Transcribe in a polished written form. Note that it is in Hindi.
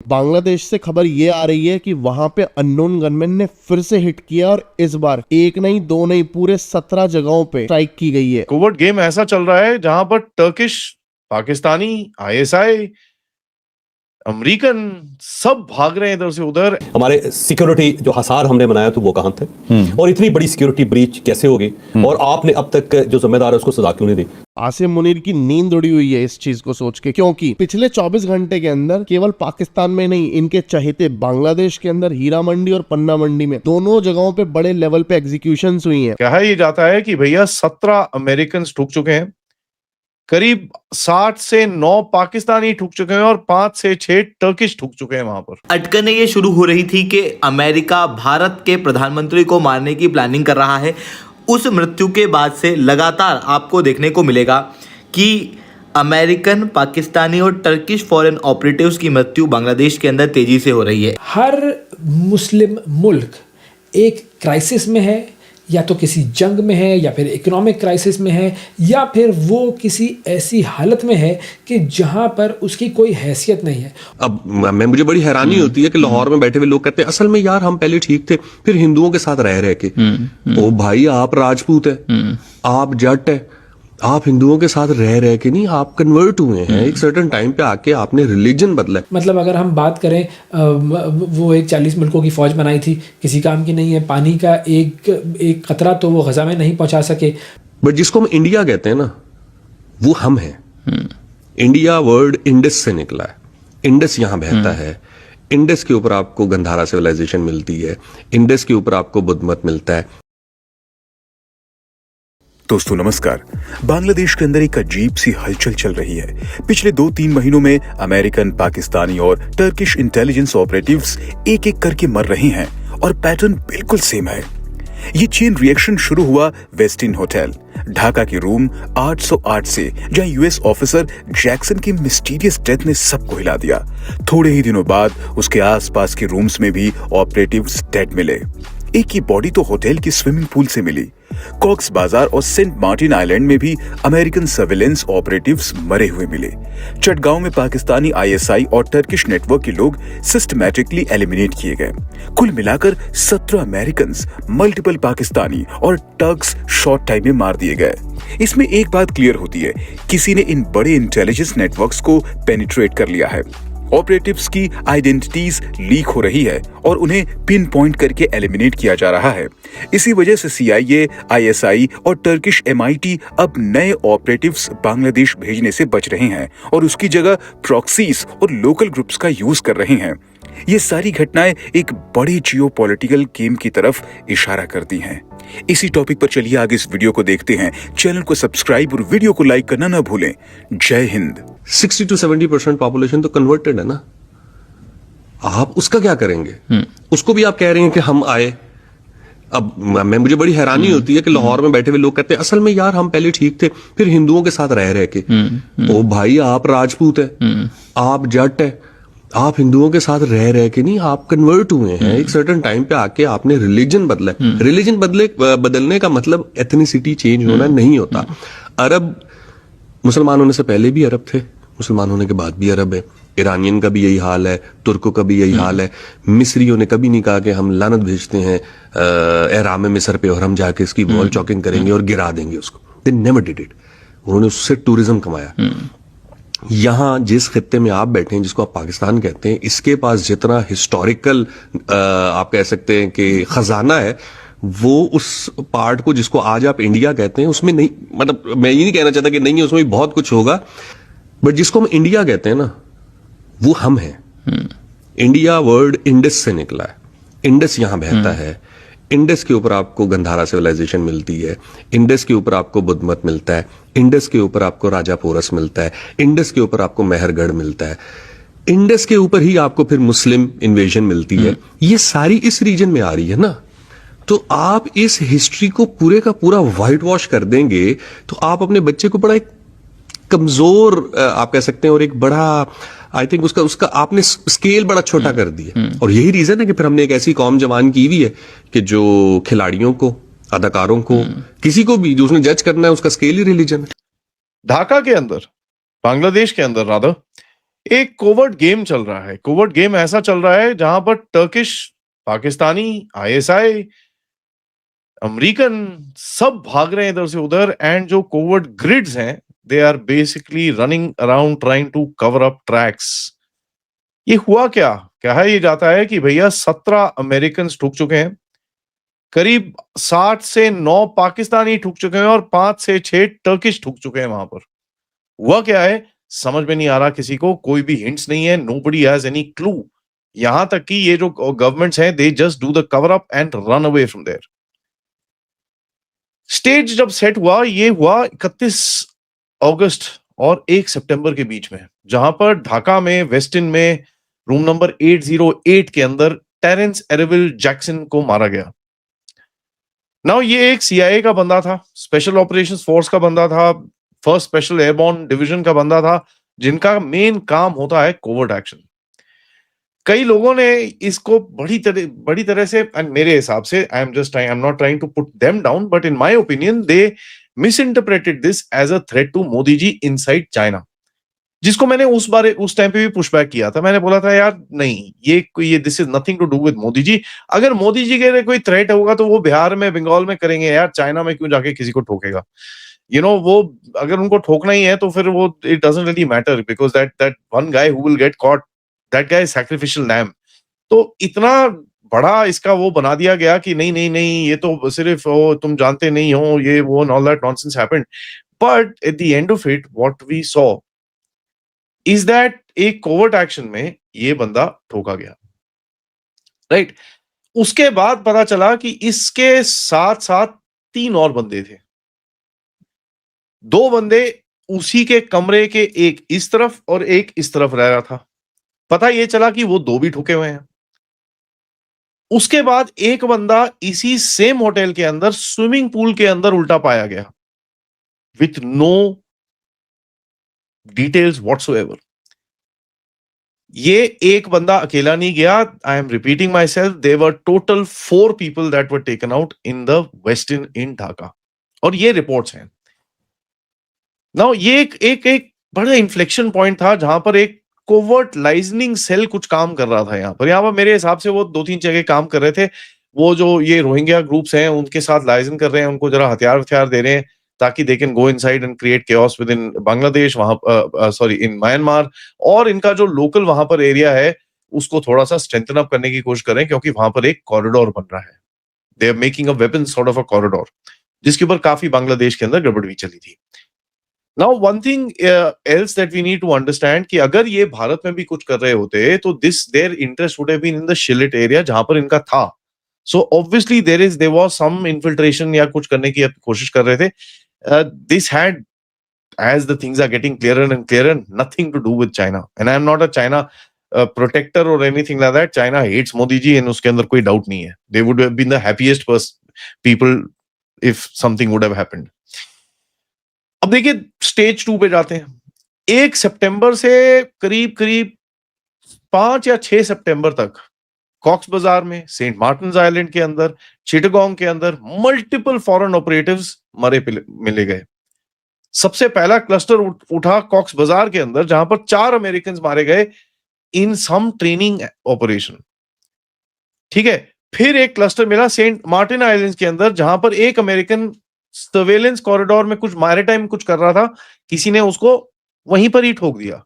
बांग्लादेश से खबर ये आ रही है कि वहां पे अननोन गनमैन ने फिर से हिट किया और इस बार एक नहीं दो नहीं पूरे 17 जगहों पे स्ट्राइक की गई है। कोवर्ट गेम ऐसा चल रहा है जहां पर टर्किश, पाकिस्तानी, आईएसआई, अमेरिकन सब भाग रहे हैं इधर से उधर। हमारे सिक्योरिटी जो हसार हमने बनाया तो वो कहां थे और इतनी बड़ी सिक्योरिटी ब्रीच कैसे होगी और आपने अब तक जो जिम्मेदार है उसको सजा क्यों नहीं दी? आसिम मुनीर की नींद उड़ी हुई है इस चीज को सोच के, क्योंकि पिछले 24 घंटे के अंदर केवल पाकिस्तान में नहीं, इनके चहेते बांग्लादेश के अंदर हीरा मंडी और पन्ना मंडी में दोनों जगहों पे बड़े लेवल पे एग्जीक्यूशंस हुई हैं। कहा ये जाता है कि भैया 17 अमेरिकन ठुक चुके हैं, करीब 60 से 9 पाकिस्तानी ठुक चुके हैं और 5 से 6 टर्किश ठुक चुके हैं वहां पर। अटकनें ये शुरू हो रही थी कि अमेरिका भारत के प्रधानमंत्री को मारने की प्लानिंग कर रहा है। उस मृत्यु के बाद से लगातार आपको देखने को मिलेगा कि अमेरिकन, पाकिस्तानी और टर्किश फॉरेन ऑपरेटिव्स की मृत्यु बांग्लादेश के अंदर तेजी से हो रही है। हर मुस्लिम मुल्क एक क्राइसिस में है, या तो किसी जंग में है या फिर इकोनॉमिक क्राइसिस में है या फिर वो किसी ऐसी हालत में है कि जहां पर उसकी कोई हैसियत नहीं है। अब मुझे बड़ी हैरानी होती है कि लाहौर में बैठे हुए लोग कहते हैं असल में यार हम पहले ठीक थे, फिर हिंदुओं के साथ रह के। ओ भाई, आप राजपूत है, आप जट है, आप हिंदुओं के साथ रह के नहीं, आप कन्वर्ट हुए हैं। एक सर्टेन टाइम पे आके आपने रिलीजन बदला। मतलब अगर हम बात करें, वो एक 40 मुल्कों की फौज बनाई थी, किसी काम की नहीं है। पानी का एक कतरा तो वो गजा में नहीं पहुंचा सके। बट जिसको हम इंडिया कहते हैं ना, वो हम हैं। इंडिया वर्ड इंडस से निकला है। इंडस यहां बहता है, इंडस के ऊपर आपको गंधारा सिविलाइजेशन मिलती है, इंडस के ऊपर आपको बुद्ध मत मिलता है। दोस्तों नमस्कार। बांग्लादेश के अंदर एक अजीब सी हलचल चल रही है। पिछले 2-3 महीनों में अमेरिकन, पाकिस्तानी और टर्किश इंटेलिजेंस ऑपरेटिव्स एक एक करके मर रहे हैं और पैटर्न बिल्कुल सेम है। ये चेन रिएक्शन शुरू हुआ वेस्टिन होटल, ढाका के रूम 808 से, जहां यूएस ऑफिसर जैक्सन की मिस्टीरियस डेथ ने सबको हिला दिया। थोड़े ही दिनों बाद उसके आसपास के रूम्स में भी ऑपरेटिव्स डेड मिले। एक की बॉडी तो होटल की स्विमिंग पूल से मिली। कॉक्स बाजार और सेंट मार्टिन आइलैंड में भी अमेरिकन सर्विलेंस ऑपरेटिव्स मरे हुए मिले। चटगांव में पाकिस्तानी आईएसआई और टर्किश नेटवर्क के लोग सिस्टमैटिकली एलिमिनेट किए गए। कुल मिलाकर 17 अमेरिकन, मल्टीपल पाकिस्तानी और टर्क्स शॉर्ट टाइम में मार दिए गए। इसमें एक बात क्लियर होती है, किसी ने इन बड़े इंटेलिजेंस नेटवर्क्स को पेनिट्रेट कर लिया है। ऑपरेटिव्स की आइडेंटिटीज लीक हो रही है और उन्हें पिन पॉइंट करके एलिमिनेट किया जा रहा है। इसी वजह से सीआईए, आईएसआई और टर्किश एमआईटी अब नए ऑपरेटिव्स बांग्लादेश भेजने से बच रहे हैं और उसकी जगह प्रॉक्सीज और लोकल ग्रुप्स का यूज कर रहे हैं। ये सारी घटनाएं एक बड़े जियोपॉलिटिकल गेम की तरफ इशारा करती हैं। इसी टॉपिक पर चलिए आगे इस वीडियो को देखते हैं। चैनल को सब्सक्राइब और वीडियो को लाइक करना ना भूलें। जय हिंद। 60 to 70% पॉपुलेशन तो कन्वर्टेड है ना, आप उसका क्या करेंगे? उसको भी आप कह रहे हैं कि हम आए। अब मुझे बड़ी हैरानी होती है कि लाहौर में बैठे हुए लोग कहते हैं असल में यार हम पहले ठीक थे, फिर हिंदुओं के साथ रह के। ओ भाई, आप राजपूत है, आप जट है, आप हिंदुओं के साथ रह के नहीं, आप कन्वर्ट हुए हैं। एक सर्टेन टाइम पे आके आपने रिलीजन बदला। रिलीजन बदलने का मतलब एथनिसिटी चेंज होना नहीं होता। अरब मुसलमान होने से पहले भी अरब थे, मुसलमान होने के बाद भी अरब है। ईरानियन का भी यही हाल है, तुर्कों का भी यही हाल है। मिस्रियों ने कभी नहीं कहा कि हम लानत भेजते हैं एहराम मिस्र पे और हम जाके इसकी वॉल चॉकिंग करेंगे और गिरा देंगे उसको। They never did it. उन्होंने उससे टूरिज्म कमाया। यहां जिस खित्ते में आप बैठे हैं, जिसको आप पाकिस्तान कहते हैं, इसके पास जितना हिस्टोरिकल आप कह सकते हैं कि खजाना है, वो उस पार्ट को जिसको आज आप इंडिया कहते हैं उसमें नहीं। मतलब मैं ये नहीं कहना चाहता कि नहीं है, उसमें भी बहुत कुछ होगा, बट जिसको हम इंडिया कहते हैं ना, वो हम हैं। इंडिया वर्ड इंडस से निकला है। इंडस यहां बहता है, इंडस के ऊपर आपको गंधारा सिविलाइजेशन मिलती है, इंडस के ऊपर आपको बुद्ध मत मिलता है, इंडस के ऊपर आपको राजा पोरस मिलता है, इंडस के ऊपर आपको मेहरगढ़ मिलता है, इंडस के ऊपर ही आपको फिर मुस्लिम इन्वेजन मिलती है। ये सारी इस रीजन में आ रही है ना। तो आप इस हिस्ट्री को पूरे का पूरा व्हाइट वॉश कर देंगे तो आप अपने बच्चे को बड़ा एक कमजोर आप कह सकते हैं, और एक बड़ा आई थिंक उसका आपने स्केल बड़ा छोटा कर दिया। और यही रीजन है कि फिर हमने एक ऐसी कौम जवान की हुई है कि जो खिलाड़ियों को, अदाकारों को, किसी को भी जो उसने जज करना है, उसका स्केल ही रिलीजन है। ढाका के अंदर, बांग्लादेश के अंदर राधा, एक कोवर्ट गेम चल रहा है। कोवर्ट गेम ऐसा चल रहा है जहां पर टर्किश, पाकिस्तानी, आईएसआई, अमेरिकन सब भाग रहे हैं इधर से उधर, एंड जो कोवर्ट ग्रिड्स हैं they are basically running around trying to cover up tracks. ये हुआ क्या? कहा ये जाता है कि भैया 17 अमेरिकन ठुक चुके हैं, करीब 7 से 9 पाकिस्तानी ठुक चुके हैं और 5 से 6 टर्किश ठुक चुके हैं वहां पर। हुआ क्या है समझ में नहीं आ रहा किसी को, कोई भी हिंट्स नहीं है, नोबडी हैज एनी क्लू। यहां तक कि ये जो गवर्नमेंट्स हैं they just do the cover up and run away from there. Stage जब सेट हुआ, ये हुआ 31 अगस्त और 1 सितंबर के बीच में, जहां पर ढाका में वेस्टिन में रूम नंबर 808 के अंदर टेरेंस एरेविल जैक्सन को मारा गया। नाउ ये एक सीआईए का बंदा था, स्पेशल ऑपरेशंस फोर्स का बंदा था, फर्स्ट स्पेशल एयरबॉर्न डिवीजन का बंदा था, जिनका मेन काम होता है कोवर्ट एक्शन। कई लोगों ने इसको बड़ी तरह से, एंड मेरे हिसाब से I am not trying to put them down, but in my opinion they misinterpreted this as a threat to Modi ji inside China, जिसको मैंने उस टाइम पे भी पुशबैक किया था। मैंने बोला था यार नहीं, ये this is nothing to do with Modi ji. अगर मोदी जी के लिए कोई थ्रेट होगा तो वो बिहार में, बंगाल में करेंगे यार, चाइना में क्यों जाके किसी को ठोकेगा? वो अगर उनको ठोकना ही है तो फिर वो it doesn't really matter, because that one guy who will get caught, that guy is sacrificial lamb. तो इतना बड़ा इसका वो बना दिया गया कि नहीं नहीं नहीं, ये तो सिर्फ तुम जानते नहीं हो, ये वो and all that nonsense happened. But at the end of it what we saw is that एक कोवर्ट एक्शन में ये बंदा ठोका गया, राइट? उसके बाद पता चला कि इसके साथ साथ 3 और बंदे थे। 2 बंदे उसी के कमरे के एक इस तरफ और एक इस तरफ रह रहा था। पता ये चला कि वो 2 भी ठुके हुए हैं। उसके बाद एक बंदा इसी सेम होटल के अंदर स्विमिंग पूल के अंदर उल्टा पाया गया, विथ नो डिटेल्स व्हाटसोएवर। ये एक बंदा अकेला नहीं गया, I am repeating myself, there were total 4 people that were taken out in the Westin in Dhaka, और ये रिपोर्ट्स हैं। नाउ ये एक बड़ा इन्फ्लेक्शन पॉइंट था जहां पर एक कोवर्ट लाइजनिंग सेल कुछ काम कर रहा था। यहाँ पर मेरे हिसाब से वो 2-3 जगह काम कर रहे थे। वो जो ये रोहिंग्या ग्रुप्स हैं उनके साथ लाइजन कर रहे हैं, उनको जरा हथियार दे रहे हैं ताकि they can go inside and create chaos with in Bangladesh, वहां इन म्यांमार, और इनका जो लोकल वहां पर एरिया है उसको थोड़ा सा स्ट्रेंथन अप करने की कोशिश कर रहे हैं, क्योंकि वहां पर एक कॉरिडोर बन रहा है। They are making a weapon sort of a corridor, जिसके ऊपर काफी बांग्लादेश के अंदर गड़बड़ भी चली थी। Now one thing else that we need to understand कि अगर ये भारत में भी कुछ कर रहे होते तो their interest would have been in the Shillite area जहां पर इनका था। So obviously there was some infiltration या कुछ करने की कोशिश कर रहे थे। This had, as the things are getting clearer and clearer, nothing to do with China, and I am not a China protector or anything like that. China hates Modi ji and उसके अंदर कोई doubt नहीं है। They would have been the happiest people if something would have happened. अब देखिए स्टेज 2 पे जाते हैं। 1 सितंबर से करीब 5 या 6 सितंबर तक कॉक्स बाजार में, सेंट मार्टिन्स आइलैंड के अंदर, चिटगांग के अंदर मल्टीपल फॉरेन ऑपरेटिव्स मिले गए। सबसे पहला क्लस्टर उठा कॉक्स बाजार के अंदर, जहां पर 4 अमेरिकन मारे गए इन सम ट्रेनिंग ऑपरेशन, ठीक है। फिर एक क्लस्टर मिला सेंट मार्टिन आइलैंड्स के अंदर, जहां पर एक अमेरिकन सर्वेलेंस कॉरिडोर में कुछ मैरिटाइम कुछ कर रहा था, किसी ने उसको वहीं पर ही ठोक दिया।